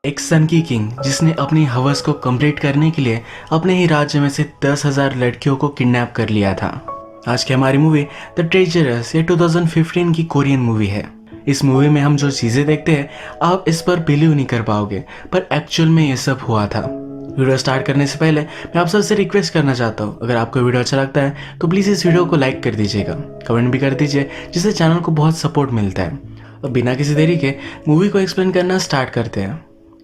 एक सन की किंग जिसने अपनी हवस को कंप्लीट करने के लिए अपने ही राज्य में से 10,000 लड़कियों को किडनैप कर लिया था। आज की हमारी मूवी द ट्रेजरर्स ये 2015 की कोरियन मूवी है। इस मूवी में हम जो चीज़ें देखते हैं आप इस पर बिलीव नहीं कर पाओगे, पर एक्चुअल में ये सब हुआ था। वीडियो स्टार्ट करने से पहले मैं आप सबसे रिक्वेस्ट करना चाहता हूँ, अगर आपको वीडियो अच्छा लगता है तो प्लीज़ इस वीडियो को लाइक कर दीजिएगा, कमेंट भी कर दीजिए, जिससे चैनल को बहुत सपोर्ट मिलता है। अब बिना किसी देरी के मूवी को एक्सप्लेन करना स्टार्ट करते हैं।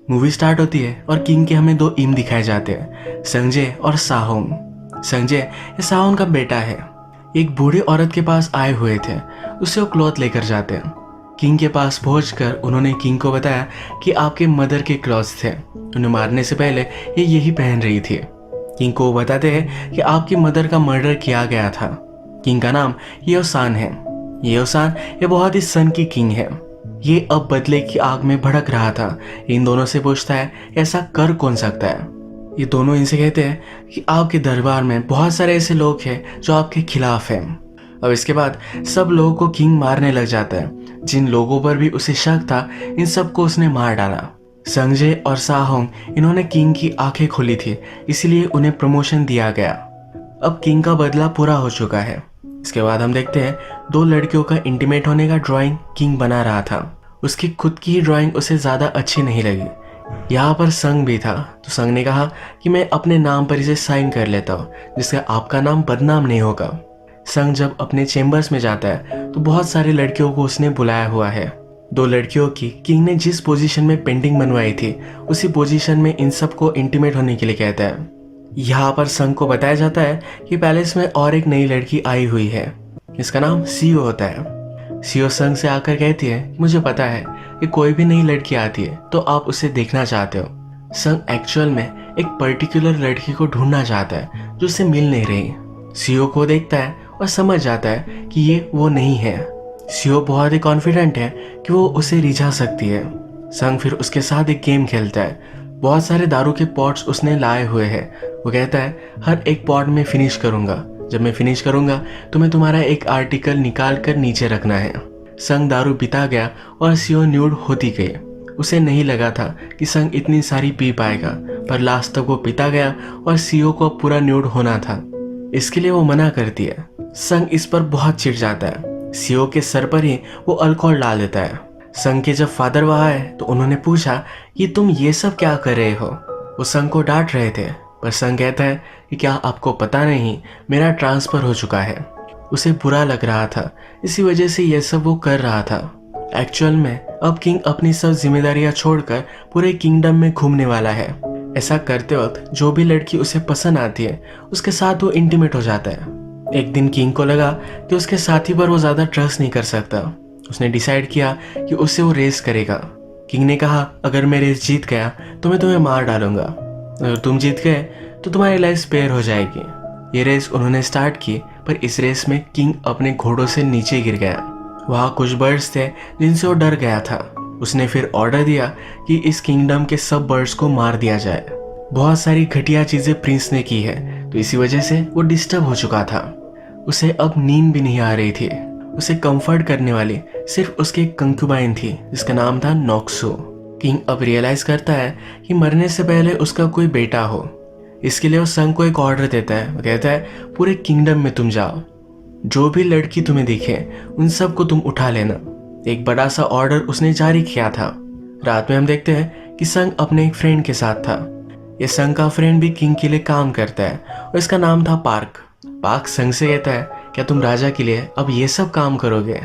मूवी स्टार्ट होती है और किंग के हमें दो इम दिखाए जाते हैं, संजय और साहोंग। संजय ये साहोंग का बेटा है। एक बूढ़ी औरत के पास आए हुए थे, उससे वो क्लॉथ लेकर जाते हैं। किंग के पास पहुंचकर उन्होंने किंग को बताया कि आपके मदर के क्लॉथ्स थे, उन्हें मारने से पहले ये यही पहन रही थी। किंग को वो बताते हैं कि आपकी मदर का मर्डर किया गया था। किंग का नाम येओसान है। येओसान ये बहुत ही सन की किंग है। ये अब बदले की आग में भड़क रहा था। इन दोनों से पूछता है ऐसा कर कौन सकता है। ये दोनों इनसे कहते हैं कि आपके दरबार में बहुत सारे ऐसे लोग हैं जो आपके खिलाफ हैं। अब इसके बाद सब लोगों को किंग मारने लग जाता है। जिन लोगों पर भी उसे शक था इन सबको उसने मार डाला। संजय और साहोंग इन्होंने किंग की आंखें खोली थी, इसलिए उन्हें प्रमोशन दिया गया। अब किंग का बदला पूरा हो चुका है। इसके बाद हम देखते हैं दो लड़कियों का इंटीमेट होने का ड्राइंग किंग बना रहा था। उसकी खुद की ही ड्राइंग उसे ज़्यादा अच्छी नहीं लगी। यहाँ पर संग भी था, तो संग ने कहा कि मैं अपने नाम पर इसे साइन कर लेता हूँ, जिससे आपका नाम बदनाम नहीं होगा। संग जब अपने चेम्बर्स में जाता है तो बहुत सारी लड़कियों को उसने बुलाया हुआ है। दो लड़कियों की किंग ने जिस पोजीशन में पेंटिंग बनवाई थी उसी पोजीशन में इन सबको इंटीमेट होने के लिए कहता है। यहाँ पर संग को बताया जाता है कि पैलेस में और एक नई लड़की आई हुई है, इसका नाम सीओ होता है। सीओ संग से आकर कहती है कि मुझे पता है कि कोई भी नई लड़की आती है तो आप उसे देखना चाहते हो। संग एक्चुअल में एक पर्टिकुलर लड़की को ढूंढना चाहता है जो उसे मिल नहीं रही। सीओ को देखता है और समझ जाता है कि ये वो नहीं है। सीओ बहुत ही कॉन्फिडेंट है कि वो उसे रिझा सकती है। संग फिर उसके साथ एक गेम खेलता है। बहुत सारे दारू के पॉट्स उसने लाए हुए हैं। वो कहता है हर एक पॉट में फिनिश करूंगा, जब मैं फिनिश करूंगा तो मैं तुम्हारा एक आर्टिकल निकाल कर नीचे रखना है। संग दारू पीता गया और सीओ न्यूड होती गई। उसे नहीं लगा था कि संग इतनी सारी पी पाएगा, पर लास्ट तक वो पीता गया और सीओ को पूरा न्यूड होना था। इसके लिए वो मना करती है। संग इस पर बहुत चिढ़ जाता है। सीओ के सर पर ही वो अल्कोहल डाल देता है। संग के जब फादर वहाँ आए तो उन्होंने पूछा कि तुम ये सब क्या कर रहे हो। वो संग को डांट रहे थे, पर संग कहता है कि क्या आपको पता नहीं मेरा ट्रांसफ़र हो चुका है। उसे बुरा लग रहा था, इसी वजह से ये सब वो कर रहा था। एक्चुअल में अब किंग अपनी सब जिम्मेदारियां छोड़कर पूरे किंगडम में घूमने वाला है। ऐसा करते वक्त जो भी लड़की उसे पसंद आती है उसके साथ वो इंटीमेट हो जाता है। एक दिन किंग को लगा कि उसके साथी पर वो ज़्यादा ट्रस्ट नहीं कर सकता। उसने डिसाइड किया कि उससे वो रेस करेगा। किंग ने कहा अगर मैं रेस जीत गया तो मैं तुम्हें मार डालूंगा, अगर तुम जीत गए तो तुम्हारी लाइफ स्पेयर हो जाएगी। ये रेस उन्होंने स्टार्ट की, पर इस रेस में किंग अपने घोड़ों से नीचे गिर गया। वहाँ कुछ बर्ड्स थे जिनसे वो डर गया था। उसने फिर ऑर्डर दिया कि इस किंगडम के सब बर्ड्स को मार दिया जाए। बहुत सारी घटिया चीज़ें प्रिंस ने की है, तो इसी वजह से वो डिस्टर्ब हो चुका था। उसे अब नींद भी नहीं आ रही थी। उसे कंफर्ट करने वाली सिर्फ उसकी कंक्यूबाइन थी, जिसका नाम था नॉक्सो। किंग अब रियलाइज करता है कि मरने से पहले उसका कोई बेटा हो। इसके लिए वो संग को एक ऑर्डर देता है। वो कहता है पूरे किंगडम में तुम जाओ, जो भी लड़की तुम्हें दिखे उन सब को तुम उठा लेना। एक बड़ा सा ऑर्डर उसने जारी किया था। रात में हम देखते हैं कि संग अपने एक फ्रेंड के साथ था। ये संग का फ्रेंड भी किंग के लिए काम करता है और इसका नाम था पार्क। पार्क संग से कहता है क्या तुम राजा के लिए अब ये सब काम करोगे।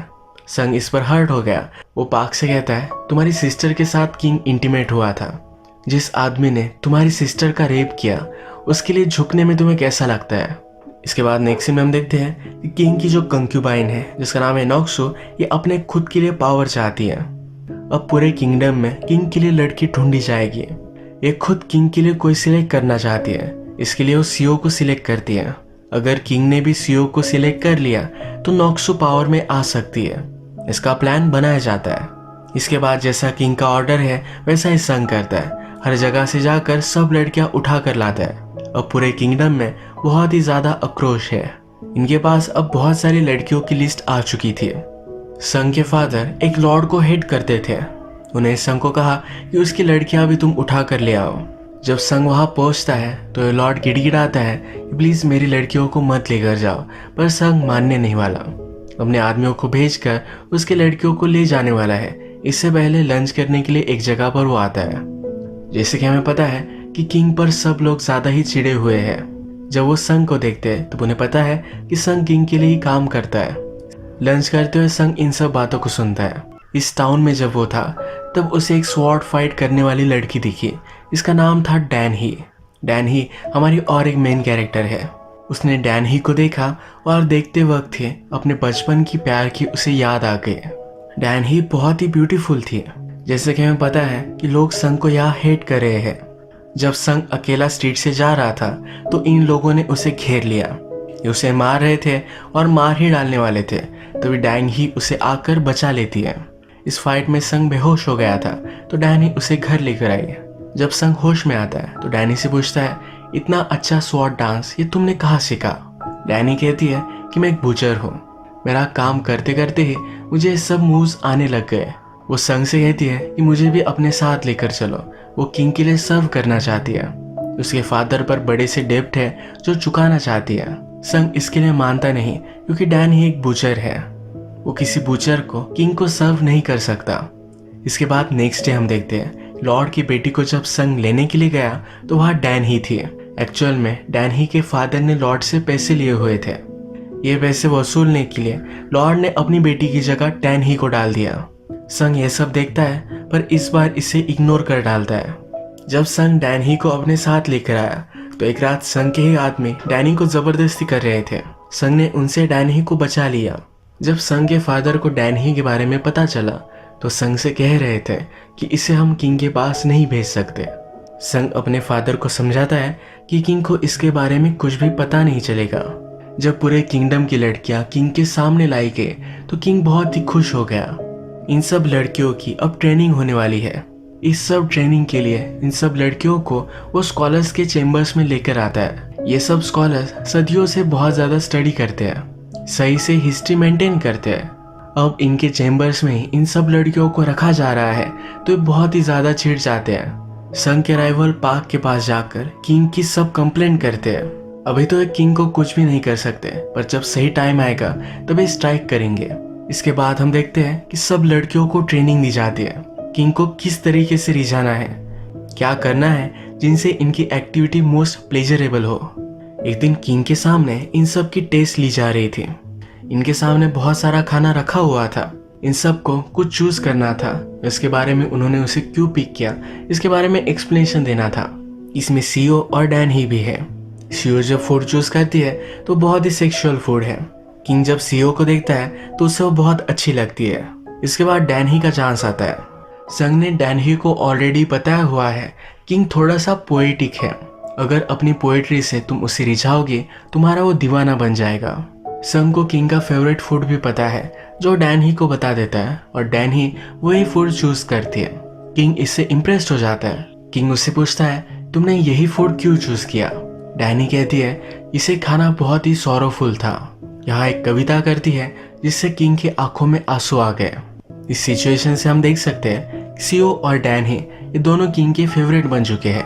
संग इस पर हर्ट हो गया। वो पार्क से कहता है तुम्हारी सिस्टर के साथ किंग इंटीमेट हुआ था। जिस आदमी ने तुम्हारी सिस्टर का रेप किया उसके लिए झुकने में तुम्हें कैसा लगता है। इसके बाद नेक्स्ट सीन में हम देखते हैं कि किंग की जो कंक्यूबाइन है जिसका नाम है नॉक्सो, ये अपने खुद के लिए पावर चाहती है। अब पूरे किंगडम में किंग के लिए लड़की ढूंढी जाएगी। ये खुद किंग के लिए कोई सिलेक्ट करना चाहती है, इसके लिए वो सीओ को सिलेक्ट करती है। अगर किंग ने भी सीओ को सिलेक्ट कर लिया तो नॉक्सो पावर में आ सकती है। इसका प्लान बनाया जाता है। इसके बाद जैसा किंग का ऑर्डर है वैसा ही संग करता है। हर जगह से जाकर सब लड़कियां उठा कर लाता है। अब पूरे किंगडम में बहुत ही ज़्यादा आक्रोश है। इनके पास अब बहुत सारी लड़कियों की लिस्ट आ चुकी थी। संग के फादर एक लॉर्ड को हेड करते थे। उन्हें संग को कहा कि उसकी लड़कियां भी तुम उठा कर ले आओ। जब संग वहां पहुंचता है तो लॉर्ड गिड़गिड़ाता है कि प्लीज मेरी लड़कियों को मत लेकर जाओ, पर संग मानने नहीं वाला। अपने आदमियों को भेजकर उसकी लड़कियों को ले जाने वाला है। इससे पहले लंच करने के लिए एक जगह पर वो आता है। जैसे कि हमें पता है कि किंग पर सब लोग ज्यादा ही चिड़े हुए हैं। जब वो संग को देखते हैं तो उन्हें पता है कि संग किंग के लिए ही काम करता है। लंच करते हुए संग इन सब बातों को सुनता है। इस टाउन में जब वो था तब उसे एक स्वॉर्ड फाइट करने वाली लड़की दिखी। इसका नाम था डैन ही। डैन ही हमारी और एक मेन कैरेक्टर है। उसने डैन ही को देखा और देखते वक्त ही अपने बचपन की प्यार की उसे याद आ गई। डैन ही बहुत ही ब्यूटीफुल थी। जैसे कि हमें पता है कि लोग संग को यहाँ हेट कर रहे हैं। जब संग अकेला स्ट्रीट से जा रहा था तो इन लोगों ने उसे घेर लिया। ये उसे मार रहे थे और मार ही डालने वाले थे, तभी डैन ही उसे आकर बचा लेती है। इस फाइट में संग बेहोश हो गया था तो डैनी उसे घर लेकर आई। जब संग होश में आता है तो डैनी से पूछता है, इतना अच्छा स्वॉर्ड डांस ये तुमने कहाँ सीखा? डैनी कहती है कि मैं एक बूचर हूँ, मेरा काम करते करते ही मुझे ये सब मूव्स आने लग गए। वो संग से कहती है कि मुझे भी अपने साथ लेकर चलो। वो किंग के लिए सर्व करना चाहती है। उसके फादर पर बड़े से डेब्ट है जो चुकाना चाहती है। संग इसके लिए मानता नहीं क्योंकि डैन ही एक बूचर है। वो किसी बूचर को किंग को सर्व नहीं कर सकता। इसके बाद नेक्स्ट डे हम देखते हैं लॉर्ड की बेटी को जब संग लेने के लिए गया तो वहाँ डैन ही थी। एक्चुअल में डैन ही के फादर ने लॉर्ड से पैसे लिए हुए थे। ये पैसे वसूलने के लिए लॉर्ड ने अपनी बेटी की जगह डैन ही को डाल दिया। संग ये सब देखता है पर इस बार इसे इग्नोर कर डालता है। जब संग डैन ही को अपने साथ लेकर आया तो एक रात संग के ही आदमी डैनी को जबरदस्ती कर रहे थे। संग ने उनसे डैन ही को बचा लिया। जब संग के फादर को डैन ही के बारे में पता चला तो संग से कह रहे थे कि इसे हम किंग के पास नहीं भेज सकते। संग अपने फादर को समझाता है कि किंग को इसके बारे में कुछ भी पता नहीं चलेगा। जब पूरे किंगडम की लड़कियां किंग के सामने लाई गई तो किंग बहुत ही खुश हो गया। इन सब लड़कियों की अब ट्रेनिंग होने वाली है। इस सब ट्रेनिंग के लिए इन सब लड़कियों को वो स्कॉलर्स के चेम्बर्स में लेकर आता है। ये सब स्कॉलर्स सदियों से बहुत ज़्यादा स्टडी करते हैं, सही से हिस्ट्री मेंटेन करते हैं। अब इनके चेम्बर्स में इन सब लड़कियों को रखा जा रहा है तो ये बहुत ही ज़्यादा चिढ़ जाते हैं। संग के राइवल पार्क के पास जाकर किंग की सब कंप्लेंट करते हैं। अभी तो ये किंग को कुछ भी नहीं कर सकते, पर जब सही टाइम आएगा तभी स्ट्राइक करेंगे। इसके बाद हम देखते हैं कि सब लड़कियों को ट्रेनिंग दी जाती है किंग को किस तरीके से रिझाना है, क्या करना है जिनसे इनकी एक्टिविटी मोस्ट प्लेजरेबल हो। एक दिन किंग के सामने इन सब की टेस्ट ली जा रही थी। इनके सामने बहुत सारा खाना रखा हुआ था। इन सब को कुछ चूज करना था। इसके बारे में उन्होंने उसे क्यों पिक किया इसके बारे में एक्सप्लेनेशन देना था। इसमें सीओ और डैन ही भी है। सीओ जब फूड चूज करती है तो बहुत ही सेक्सुअल फूड है। किंग जब सीओ को देखता है तो उसे वो बहुत अच्छी लगती है। इसके बाद डैन ही का चांस आता है। संग ने डैन ही को ऑलरेडी बताया हुआ है किंग थोड़ा सा पोएटिक है। अगर अपनी पोएट्री से तुम उसे रिझाओगे तुम्हारा वो दीवाना बन जाएगा। संग को किंग का फेवरेट फूड भी पता है जो डैन ही को बता देता है और डैन ही वही फूड चूज करती है। किंग इससे इम्प्रेस्ड हो जाता है। किंग उससे पूछता है तुमने यही फूड क्यों चूज किया? डैनी कहती है इसे खाना बहुत ही सॉरोफुल था। यहाँ एक कविता करती है जिससे किंग की आंखों में आंसू आ गए। इस सिचुएशन से हम देख सकते हैं सीओ और डैन ही ये दोनों किंग के फेवरेट बन चुके हैं।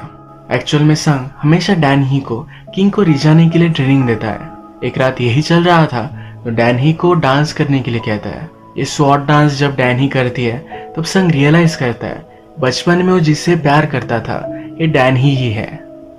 एक्चुअल में संग हमेशा डैन ही को किंग को रिझाने के लिए ट्रेनिंग देता है। एक रात यही चल रहा था तो डैन ही को डांस करने के लिए कहता है। ये स्वॉर्ड डांस जब डैन ही करती है तब संग रियलाइज करता है बचपन में वो जिससे प्यार करता था ये डैन ही है।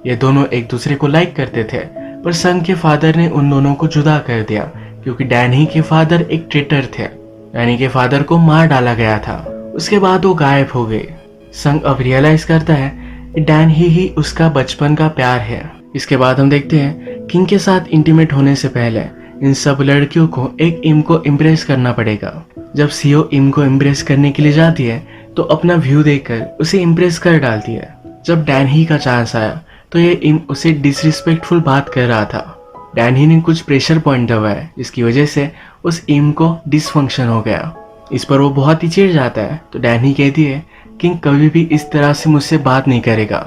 ये दोनों एक दूसरे को लाइक करते थे, पर संग के फादर ने उन दोनों को जुदा कर दिया क्योंकि डैन ही के फादर एक ट्रेटर थे। डैनी के फादर को मार डाला गया था। उसके बाद वो गायब हो गए। संग अब रियलाइज करता है कि डैन ही उसका बचपन का प्यार है। इसके बाद हम देखते हैं किंग के साथ इंटीमेट होने से पहले इन सब लड़कियों को एक इम को इम्प्रेस करना पड़ेगा। जब सीओ इम को इम्प्रेस करने के लिए जाती है तो अपना व्यू देखकर उसे इम्प्रेस कर डालती है। जब डैन ही का चांस आया तो ये इम उसे डिसरिस्पेक्टफुल बात कर रहा था। डैन ही ने कुछ प्रेशर पॉइंट दबाया जिसकी वजह से उस इम को डिसफंक्शन हो गया। इस पर वो बहुत ही चिढ़ जाता है तो डैन ही कहती है किंग कभी भी इस तरह से मुझसे बात नहीं करेगा।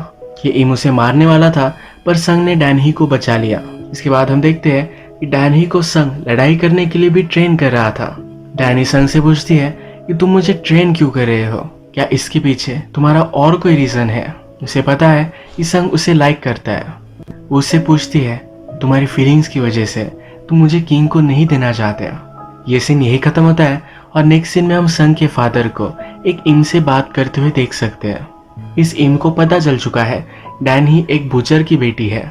ये इम उसे मारने वाला था पर संग ने डैन ही को बचा लिया। इसके बाद हम देखते हैं कि डैन ही को संग लड़ाई करने के लिए भी ट्रेन कर रहा था। डैनी संग से पूछती है कि तुम मुझे ट्रेन क्यों कर रहे हो? क्या इसके पीछे तुम्हारा और कोई रीजन है? उसे पता है कि संग उसे लाइक करता है। वो उससे पूछती है, तुम्हारी फीलिंग्स की वजह से तुम मुझे किंग को नहीं देना चाहते। ये सीन यही खत्म होता है और नेक्स्ट सीन में हम संग के फादर को एक इम से बात करते हुए देख सकते हैं। इस इम को पता चल चुका है डैन ही एक बुचर की बेटी है।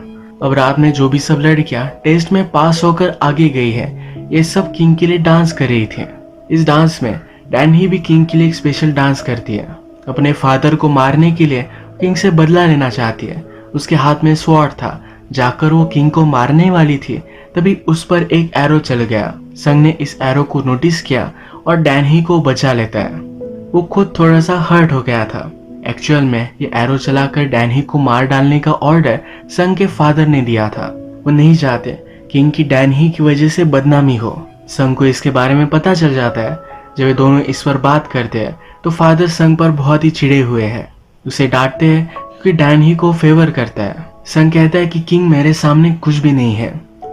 अब रात में जो भी सब लड़कियां टेस्ट में पास होकर आगे गई है, ये सब किंग के लिए डांस कर रही थी। इस डांस में डैन ही भी किंग के लिए एक स्पेशल डांस करती है। अपने फादर को मारने के लिए किंग से बदला लेना चाहती है। उसके हाथ में स्वॉर्ड था। जाकर वो किंग को मारने वाली थी, तभी उस पर एक एरो चल गया। संग ने इस एरो को नोटिस किया और डैन ही को बचा लेता है। वो खुद थोड़ा सा हर्ट हो गया था। एक्चुअल में ये एरो चलाकर डैन ही को मार डालने का ऑर्डर संग के फादर ने दिया था। वो नहीं चाहते किंग की डैन ही की वजह से बदनामी हो। संग को इसके बारे में पता चल जाता है। जब ये दोनों इस पर बात करते हैं तो फादर संग पर बहुत ही चिढ़े हुए हैं। उसे डांटते हैं क्योंकि डैन ही को फेवर करता है। संग कहता है कि किंग मेरे सामने कुछ भी नहीं है।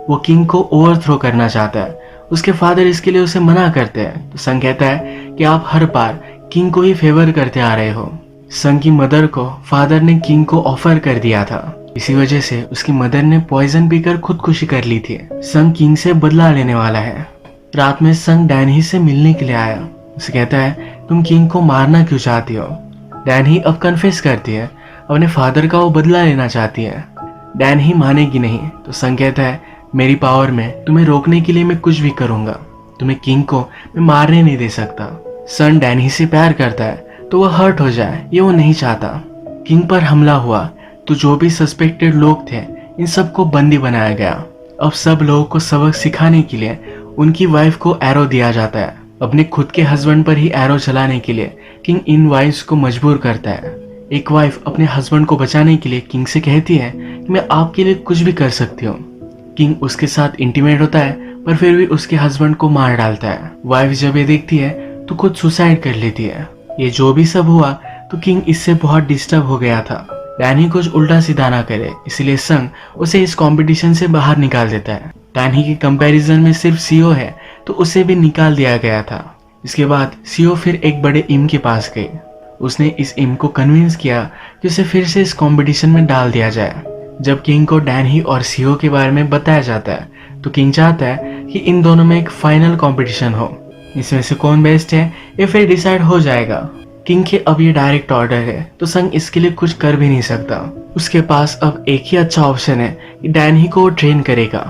वो किंग को ओवरथ्रो करना चाहता है। उसके फादर इसके लिए उसे मना करते हैं। तो संग कहता है कि आप हर बार किंग को ही फेवर करते आ रहे हो। संग की मदर को फादर ने किंग को ऑफर कर दिया था। इसी वजह से उसकी मदर ने पॉइजन पीकर खुदकुशी कर ली थी। संग किंग से बदला लेने वाला है। रात में संग डैन ही से मिलने के लिए आया। उसे कहता है, तुम किंग को मारना क्यों चाहती हो? डैन ही अब कन्फेस करती है, अपने फादर का वो बदला लेना चाहती है। डैन ही मानेगी नहीं। तो संग कहता है, मेरी पावर में तुम्हें रोकने के लिए मैं कुछ भी करूंगा। तुम्हें किंग को मैं मारने नहीं दे सकता। सन डैन ही से प्यार करता है तो वह हर्ट हो जाए, ये वो नहीं चाहता। किंग पर हमला हुआ तो जो भी सस्पेक्टेड लोग थे इन सबको बंदी बनाया गया। अब सब लोगों को सबक सिखाने के लिए उनकी वाइफ को एरो दिया जाता है। अपने खुद के हस्बैंड पर ही एरो चलाने के लिए किंग इन वाइफ्स को मजबूर करता है। एक वाइफ अपने हस्बैंड को बचाने के लिए किंग से कहती है कि मैं आपके लिए कुछ भी कर सकती हूँ। किंग उसके साथ इंटीमेट होता है पर फिर भी उसके हस्बैंड को मार डालता है। वाइफ जब ये देखती है तो खुद सुसाइड कर लेती है। ये जो भी सब हुआ तो किंग इससे बहुत डिस्टर्ब हो गया था। डैनी कुछ उल्टा सीधा ना करे, इसलिए संग उसे इस कंपटीशन से बाहर निकाल देता है। डैनी के कंपैरिजन में सिर्फ सीओ है तो उसे भी निकाल दिया गया था। इसके बाद सीओ फिर एक बड़े इम के पास गई। उसने इस इम को कन्विंस किया कि उसे फिर से इस कंपटीशन में डाल दिया जाए। जब किंग को डैनी और सीओ के बारे में बताया जाता है तो किंग चाहता है कि इन दोनों में एक फाइनल कंपटीशन हो। इसमें से कौन बेस्ट है ये फिर डिसाइड हो जाएगा। किंग के अब ये डायरेक्ट ऑर्डर है तो संग इसके लिए कुछ कर भी नहीं सकता। उसके पास अब एक ही अच्छा ऑप्शन है कि डैनी को ट्रेन करेगा।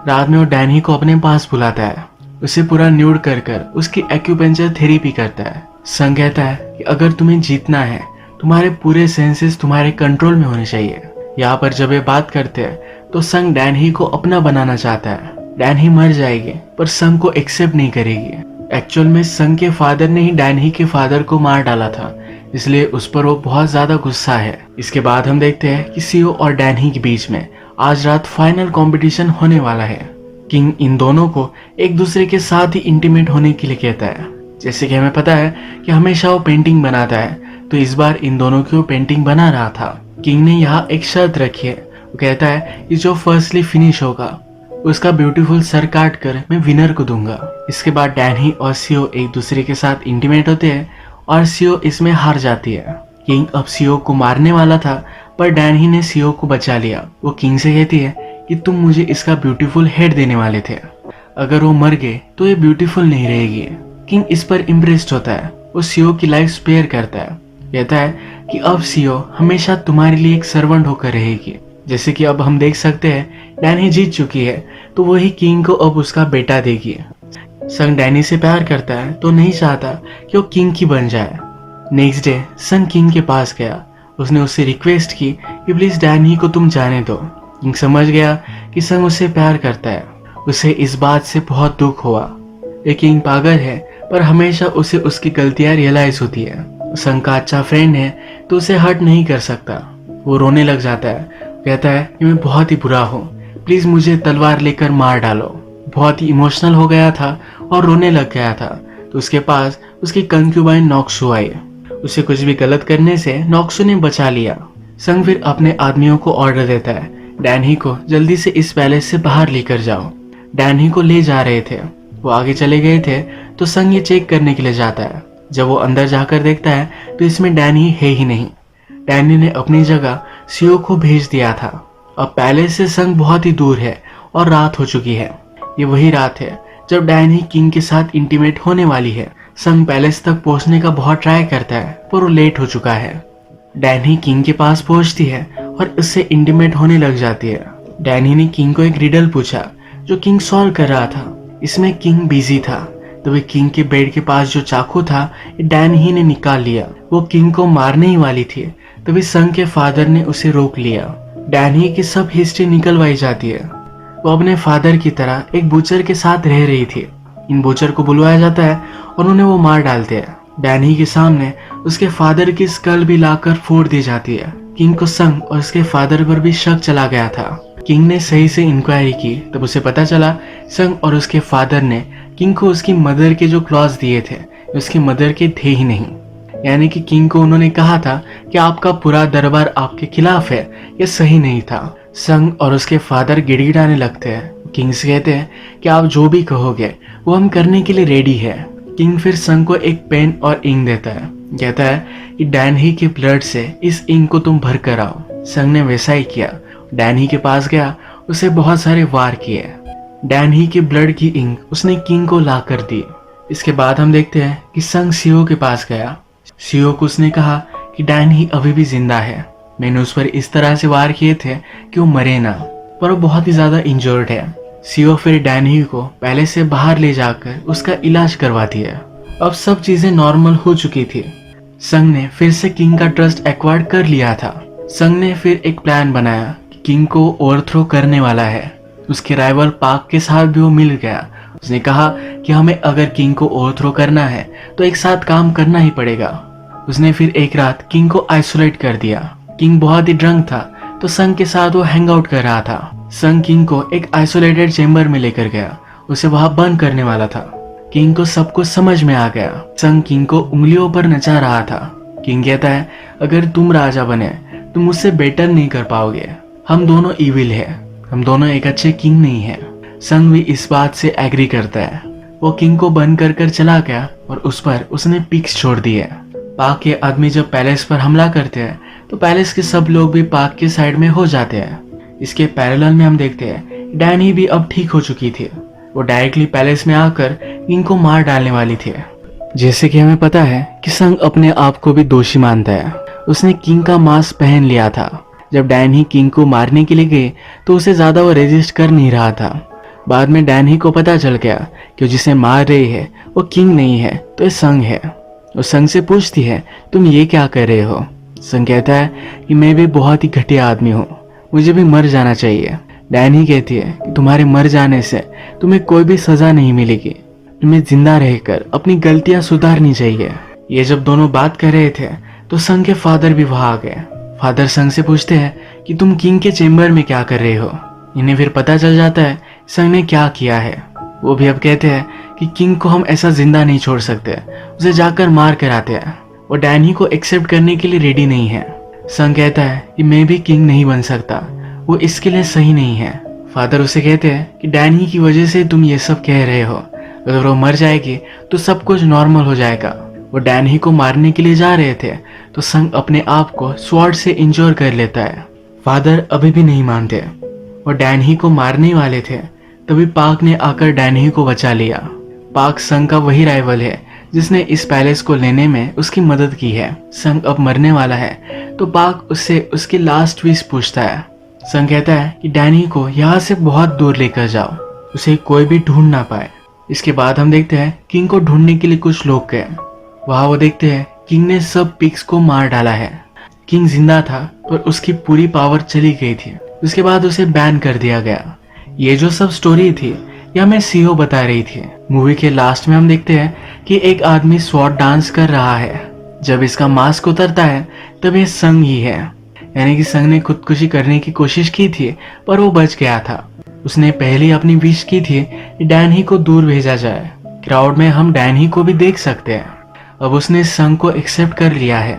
रात में वो डैनी को अपने पास बुलाता है। उसे पूरा न्यूड कर कर उसकी एक्यूपेंचर थेरेपी करता है। संग कहता है कि अगर तुम्हें जीतना है तुम्हारे पूरे सेंसेस तुम्हारे कंट्रोल में होने चाहिए। यहाँ पर जब ये बात करते हैं तो संग डैनी को अपना बनाना चाहता है। डैनी मर जाएगी पर संग को एक्सेप्ट नहीं करेगी। एक्चुअल में संग के फादर ने ही डैनी के फादर को मार डाला था, इसलिए उस पर वो बहुत ज्यादा गुस्सा है। इसके बाद हम देखते हैं कि सीओ और डैनी के बीच में आज रात फाइनल कंपटीशन होने वाला है। किंग इन दोनों को एक दूसरे के साथ ही इंटीमेट होने के लिए कहता है। जैसे कि हमें पता है कि हमेशा वो पेंटिंग बनाता है, तो इस बार इन दोनों की वो पेंटिंग बना रहा था। किंग ने यहाँ एक शर्त रखी है। वो कहता है कि जो फर्स्टली फिनिश होगा उसका ब्यूटीफुल सर काट कर मैं विनर को दूंगा। इसके बाद डैनी और सीओ एक दूसरे के साथ इंटीमेट होते हैं और सीओ इसमें हार जाती है। किंग अब सीओ को मारने वाला था पर डैनी ने सीओ को बचा लिया। वो किंग से कहती है कि तुम मुझे इसका ब्यूटीफुल हेड देने वाले थे, अगर वो मर गए तो ये ब्यूटीफुल नहीं रहेगी। किंग इस पर इम्प्रेस्ड होता है। वो सीओ की लाइफ स्पेयर करता है। कहता है कि अब सीओ हमेशा तुम्हारे लिए एक सर्वेंट होकर रहेगी। जैसे कि अब हम देख सकते हैं डैनी जीत चुकी है तो वही किंग को अब उसका बेटा देगी। संग डैनी से प्यार करता है तो नहीं चाहता कि वो किंग की बन जाए। नेक्स्ट डे संग किंग के पास गया। उसने उससे रिक्वेस्ट की कि प्लीज डैनी को तुम जाने दो। किंग समझ गया कि संग उससे प्यार करता है। उसे इस बात से बहुत दुख हुआ। ये किंग पागल है पर हमेशा उसे उसकी गलतियां रियलाइज होती है। संग का अच्छा फ्रेंड है तो उसे हर्ट नहीं कर सकता। वो रोने लग जाता है। कहता है कि मैं बहुत ही बुरा हूँ, प्लीज मुझे तलवार लेकर मार डालो। बहुत ही इमोशनल हो गया था और रोने लग गया था। तो उसके पास उसकी कंक्यूबाइन नॉक्सू आई। उसे कुछ भी गलत करने से नॉक्सू ने बचा लिया। संग फिर अपने आदमियों को ऑर्डर देता है, डैनी को जल्दी से इस पैलेस से बाहर लेकर जाओ। डैनी को ले जा रहे थे। वो आगे चले गए थे तो संग ये चेक करने के लिए जाता है। जब वो अंदर जाकर देखता है तो इसमें डैनी है ही नहीं। डैनी ने अपनी जगह सीओ को भेज दिया था। अब पैलेस से संग बहुत ही दूर है और रात हो चुकी है। ये वही रात है जब डैनी किंग के साथ इंटीमेट होने वाली है। संग पैलेस तक पहुंचने का बहुत ट्राई करता है पर वो लेट हो चुका है। डैनी किंग के पास पहुंचती है और उससे इंटीमेट होने लग जाती है। डैनी ने किंग को एक रिडल पूछा जो किंग सॉल्व कर रहा था। इसमें किंग बिजी था। तभी किंग के बेड के पास जो चाकू था डैनी ही ने निकाल लिया। वो किंग को मारने ही वाली थी, तभी संग के फादर ने उसे रोक लिया। डैनी की सब हिस्ट्री निकलवाई जाती है। वो अपने फादर की तरह एक बूचर के साथ रह रही थी। इन बूचर को बुलवाया जाता है और उन्हें वो मार डालते हैं। डैनी के सामने उसके फादर की स्कल भी लाकर फोड़ दी जाती है। किंग को संग और उसके फादर पर भी शक चला गया था। किंग ने सही से इंक्वायरी की तब उसे पता चला संग और उसके फादर ने किंग को उसकी मदर के जो क्लॉज दिए थे उसकी मदर के थे ही नहीं। यानी कि किंग को उन्होंने कहा था कि आपका पूरा दरबार आपके खिलाफ है। यह सही नहीं था। संग और उसके फादर गिड़गिड़ाने लगते हैं। किंग से कहते हैं कि आप जो भी कहोगे वो हम करने के लिए रेडी है। किंग फिर संग को एक पेन और इंक देता है। कहता है कि डैनी के ब्लड से इस इंक को तुम भर कर आओ। संग ने वैसा ही किया। डैनी के पास गया, उसे बहुत सारे वार किए। डैनी के ब्लड की इंक उसने किंग को ला कर दी। इसके बाद हम देखते हैं कि संग सीओ के पास गया। सीओ को उसने कहा कि डैनी अभी भी जिंदा है। मैंने उस पर इस तरह से वार किए थे कि वो मरे ना, पर वो बहुत ही ज्यादा इंजर्ड है। सीओ फिर डैनी को पहले से बाहर ले जाकर उसका इलाज करवाती है। अब सब चीजें नॉर्मल हो चुकी थी। संग ने फिर से किंग का ट्रस्ट एक्वायर्ड कर लिया था। संग ने फिर एक प्लान बनाया कि किंग को ओवरथ्रो करने वाला है। उसके राइवल पाक के साथ भी वो मिल गया। उसने कहा कि हमें अगर किंग को ओवरथ्रो करना है तो एक साथ काम करना ही पड़ेगा। उसने फिर एक रात किंग को आइसोलेट कर दिया। किंग बहुत ही ड्रंक था तो संग के साथ वो हैंग आउट कर रहा था। संग किंग को एक आइसोलेटेड चेम्बर में लेकर गया। उसे वहां बंद करने वाला था। किंग को सब कुछ समझ में आ गया। संग किंग को उंगलियों पर नचा रहा था। किंग कहता है अगर तुम राजा बने तो मुझसे बेटर नहीं कर पाओगे। हम दोनों इविल है। हम दोनों एक अच्छे किंग नहीं है। संग भी इस बात से एग्री करता है। वो किंग को बंद कर चला गया और उस पर उसने पिक्स छोड़ दिए। पाक के आदमी जब पैलेस पर हमला करते हैं तो पैलेस के सब लोग भी पाक के साइड में हो जाते हैं। इसके पैरेलल में हम देखते हैं डैनी भी अब ठीक हो चुकी थी। वो डायरेक्टली पैलेस में आकर किंग को मार डालने वाली थी। जैसे कि हमें पता है कि संग अपने आप को भी दोषी मानता है। उसने किंग का मास्क पहन लिया था। जब डैनी किंग को मारने के लिए गए तो उसे ज्यादा वो रेजिस्ट कर नहीं रहा था। बाद में डैनी को पता चल गया कि जिसे मार रही है वो किंग नहीं है तो ये संग है। वो संग से पूछती है तुम ये क्या कर रहे हो। संग कहता है कि मैं भी बहुत ही घटिया आदमी हूँ, मुझे भी मर जाना चाहिए। डैनी कहती है कि तुम्हारे मर जाने से तुम्हें कोई भी सजा नहीं मिलेगी। तुम्हें जिंदा रहकर अपनी गलतियां सुधारनी चाहिए। ये जब दोनों बात कर रहे थे तो संग के फादर भी वहां आ गए। फादर संग से पूछते हैं कि तुम किंग के चेम्बर में क्या कर रहे हो। इन्हें फिर पता चल जाता है संग ने क्या किया है। वो भी अब कहते हैं कि किंग को हम ऐसा जिंदा नहीं छोड़ सकते, उसे जाकर मार कर आते हैं। वो डैनी को एक्सेप्ट करने के लिए रेडी नहीं है। संग कहता है कि मैं भी किंग नहीं बन सकता, वो इसके लिए सही नहीं है। फादर उसे कहते हैं कि डैनी की वजह से तुम ये सब कह रहे हो। अगर वो मर जाएगी तो सब कुछ नॉर्मल हो जाएगा। वो डैनी को मारने के लिए जा रहे थे तो संग अपने आप को स्वॉर्ड से इंजोर कर लेता है। फादर अभी भी नहीं मानते। वो डैनी को मारने वाले थे तभी पाक ने आकर डैनी को बचा लिया। पाक संग का वही राइवल है जिसने इस पैलेस को लेने में उसकी मदद की है। संग अब मरने वाला है तो पाक उससे उसकी लास्ट विश पूछता है। संग कहता है कि डैनी को यहाँ से बहुत दूर लेकर जाओ, उसे कोई भी ढूंढ ना पाए। इसके बाद हम देखते हैं किंग को ढूंढने के लिए कुछ लोग गए। वहां वो देखते हैं किंग ने सब पिग्स को मार डाला है। किंग जिंदा था पर उसकी पूरी पावर चली गई थी। उसके बाद उसे बैन कर दिया गया। ये जो सब स्टोरी थी यह हमें सीओ बता रही थी। मूवी के लास्ट में हम देखते हैं कि एक आदमी स्वॉर्ड डांस कर रहा है। जब इसका मास्क उतरता है तब ये संग ही है। यानी कि संग ने खुदकुशी करने की कोशिश की थी पर वो बच गया था। उसने पहले अपनी विश की थी कि डैनी को दूर भेजा जाए। क्राउड में हम डैनी को भी देख सकते हैं। अब उसने संग को एक्सेप्ट कर लिया है।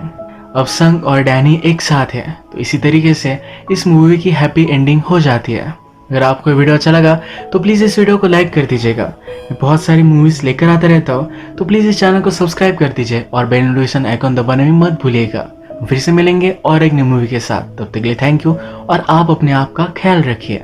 अब संग और डैनी एक साथ है। तो इसी तरीके से इस मूवी की हैप्पी एंडिंग हो जाती है। अगर आपको ये वीडियो अच्छा लगा तो प्लीज़ इस वीडियो को लाइक कर दीजिएगा। मैं बहुत सारी मूवीज़ लेकर आता रहता हूँ, तो प्लीज़ इस चैनल को सब्सक्राइब कर दीजिए और बेल नोटिफिकेशन आइकॉन दबाने में मत भूलिएगा। फिर से मिलेंगे और एक नई मूवी के साथ, तब तक के लिए थैंक यू और आप अपने आप का ख्याल रखिए।